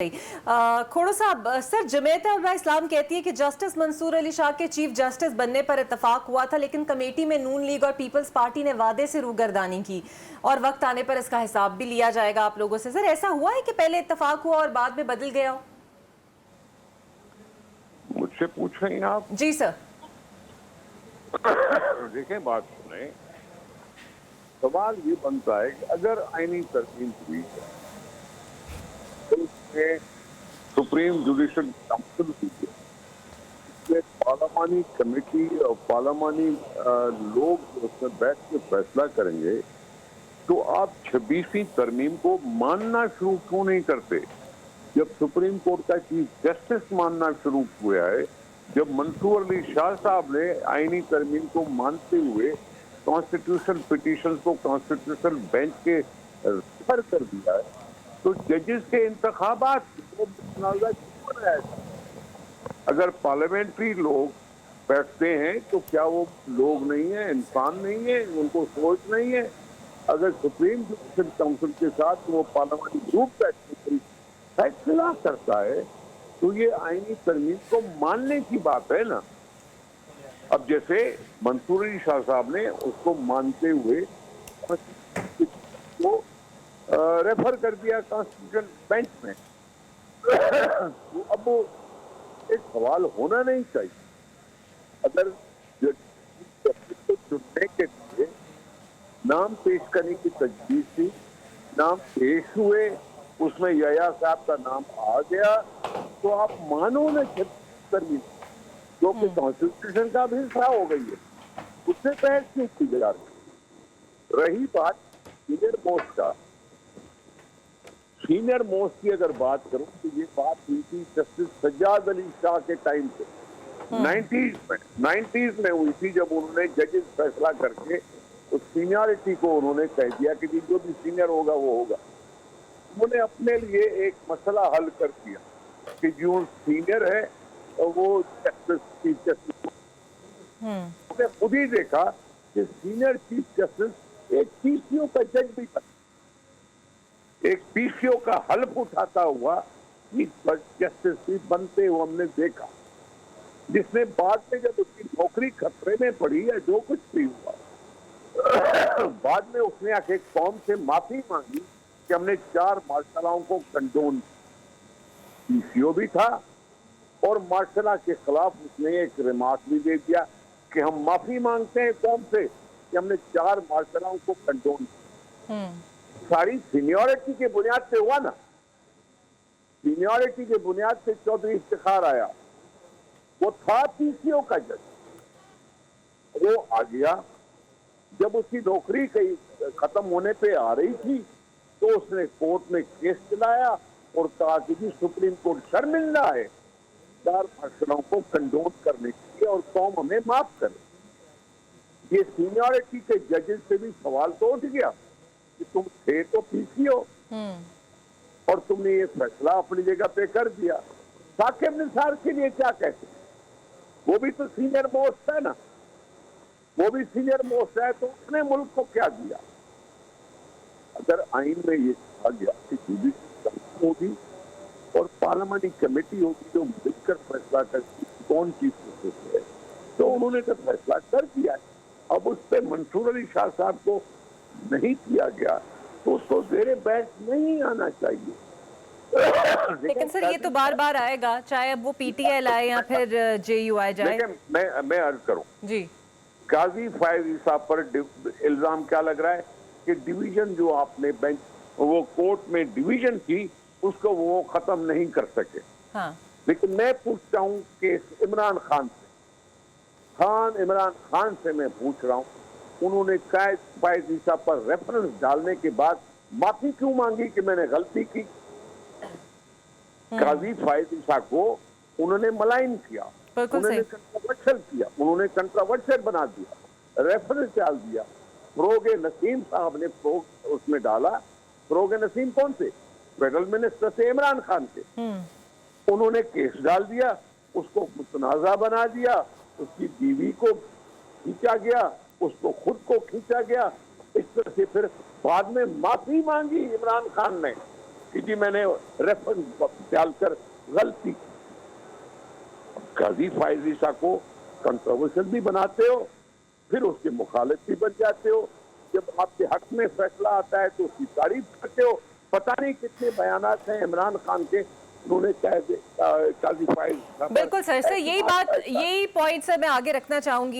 खोड़ो साहब, सर जमीयत उलमा इस्लाम कहती है कि जस्टिस मंसूर अली शाह के चीफ जस्टिस बनने पर इत्तेफाक हुआ था, लेकिन कमेटी में नून लीग और पीपल्स पार्टी ने वादे से रूगर्दानी की और वक्त आने पर इसका हिसाब भी लिया जाएगा आप लोगों से। सर ऐसा हुआ है कि पहले इत्तेफाक हुआ और बाद में बदल गया हो? मुझसे पूछ रही हैं आप? जी सर। देखें, बात सुने। सवाल ये बनता है कि अगर आईनी तरमीम हुई तो उसमें सुप्रीम जुडिशल काउंसिल हुई है, इसमें पार्लिमानी कमेटी और पार्लिमानी लोग उसमें बैठ के फैसला करेंगे, तो आप 26वीं तरमीम को मानना शुरू क्यों नहीं करते? जब सुप्रीम कोर्ट का चीफ जस्टिस मानना शुरू हुआ है, जब मंसूर अली शाह साहब ने आईनी तरमीम को मानते हुए कॉन्स्टिट्यूशन पिटीशन को कॉन्स्टिट्यूशन बेंच के रेफर कर दिया है, तो जजेस के इंतखाबात को मुतनाज़ा क्यों बनाया जाए? अगर पार्लियामेंट्री लोग बैठते हैं तो क्या वो लोग नहीं है, इंसान नहीं है, उनको सोच नहीं है? अगर सुप्रीम जुडिशल काउंसिल के साथ वो पार्लियामेंट्री ग्रुप बैठने फैसला करता है तो ये आईनी तरमीम को मानने की बात है ना। अब जैसे मंसूर अली शाह साहब ने उसको मानते हुए वो रेफर कर दिया कॉन्स्टिट्यूशन बेंच में, तो अब वो एक सवाल होना नहीं चाहिए। अगर चुनने के लिए नाम पेश करने की तजवीज़ थी, नाम पेश हुए, उसमें यया साहब का नाम आ गया, तो आप मानो न तरमीम जो कि कॉन्स्टिट्यूशन का भी हिस्सा हो गई है, उससे बहस क्यों की जा रही? बात सीनियर मोस्ट की अगर बात करूं तो ये बात हुई थी जस्टिस सज्जाद अली शाह के टाइम पे, 90s में हुई थी, जब उन्होंने जजेस फैसला करके उस सीनियरिटी को उन्होंने कह दिया कि जो भी सीनियर होगा वो होगा। उन्होंने अपने लिए एक मसला हल कर दिया कि जो सीनियर है तो वो चीफ जस्टिस, उन्होंने खुद ही देखा कि सीनियर चीफ जस्टिस एक पीसीओ का जज भी था, एक पीसीओ का हल्फ उठाता हुआ चीफ जस्टिस भी बनते हुए हमने देखा, जिसने बाद में जब उसकी नौकरी खतरे में पड़ी या जो कुछ भी हुआ, बाद में उसने आके कौम से माफी मांगी कि हमने 4 मार्शलाओं को कंडोन, पीसीओ भी था और मार्शला के खिलाफ उसने एक रिमार्क भी दे दिया कि हम माफी मांगते हैं कौम से कि हमने 4 मार्शलाओं को कंडोन। सारी सीनियरिटी के बुनियाद पे हुआ ना, सीनियरिटी के बुनियाद पे चौधरी इफ्तिखार आया, वो था पीसीओ का जज, वो आ गया। जब उसकी नौकरी कहीं खत्म होने पे आ रही थी तो उसने कोर्ट में केस चलाया और कहा कि जी सुप्रीम कोर्ट शर्मिंदा है 4 मार्शलों को कंडोन करने के लिए और कौम हमें माफ करे। ये सीनियरिटी के जजेस से भी सवाल तो उठ गया कि तुम थे तो पीसीओ और तुमने ये फैसला अपनी जगह पे कर दिया। साकिब निसार के लिए क्या कहते हैं? वो भी तो सीनियर मोस्ट है ना, वो भी सीनियर मोस्ट है, तो उसने मुल्क को क्या दिया? अगर आइन में ये कहा गया कि जुडिशल काउंसिल होगी और पार्लियामेंट्री कमेटी होगी जो मिलकर फैसला करती कौन चीफ जस्टिस है, तो उन्होंने तो फैसला कर दिया है। अब उस पर मंसूर अली शाह साहब को नहीं किया गया तो उसको जेरे बहस नहीं आना चाहिए। लेकिन सर ये तो बार बार आएगा, चाहे अब वो पीटीएल आए या फिर जेयूआई जाए। मैं अर्ज करूं जी, काजी फायज साहब पर इल्जाम क्या लग रहा है कि डिवीजन जो आपने बेंच वो कोर्ट में डिवीजन की उसको वो खत्म नहीं कर सके। हाँ। लेकिन मैं पूछता हूं कि इमरान खान से मैं पूछ रहा हूं, उन्होंने काजी फायज साहब पर रेफरेंस डालने के बाद माफी क्यों मांगी कि मैंने गलती की? काजी फायज साहब को उन्होंने मलाइन किया, उन्होंने कंट्रोवर्शियल किया, उन्होंने कंट्रोवर्शियल बना दिया, रेफरेंस डाल दिया। फरोग नसीम साहब ने उसमें डाला। फरोग नसीम कौन से? फेडरल मिनिस्टर से इमरान खान के। उन्होंने केस डाल दिया, उसको मुतनाज़ा बना दिया, उसकी बीवी को खींचा गया, उसको खुद को खींचा गया। इस तरह से फिर बाद में माफी मांगी इमरान खान ने कि जी मैंने रेफरेंस डालकर गलती। काजी फायज ईसा को कंट्रोवर्शियल भी बनाते हो, फिर उसके मुखालिफ भी बन जाते हो। जब आपके हक में फैसला आता है तो उसकी तारीफ करते हो। पता नहीं कितने बयानात हैं इमरान खान के, उन्होंने काजी फायज। बिल्कुल सर, यही पॉइंट सर मैं आगे रखना चाहूंगी।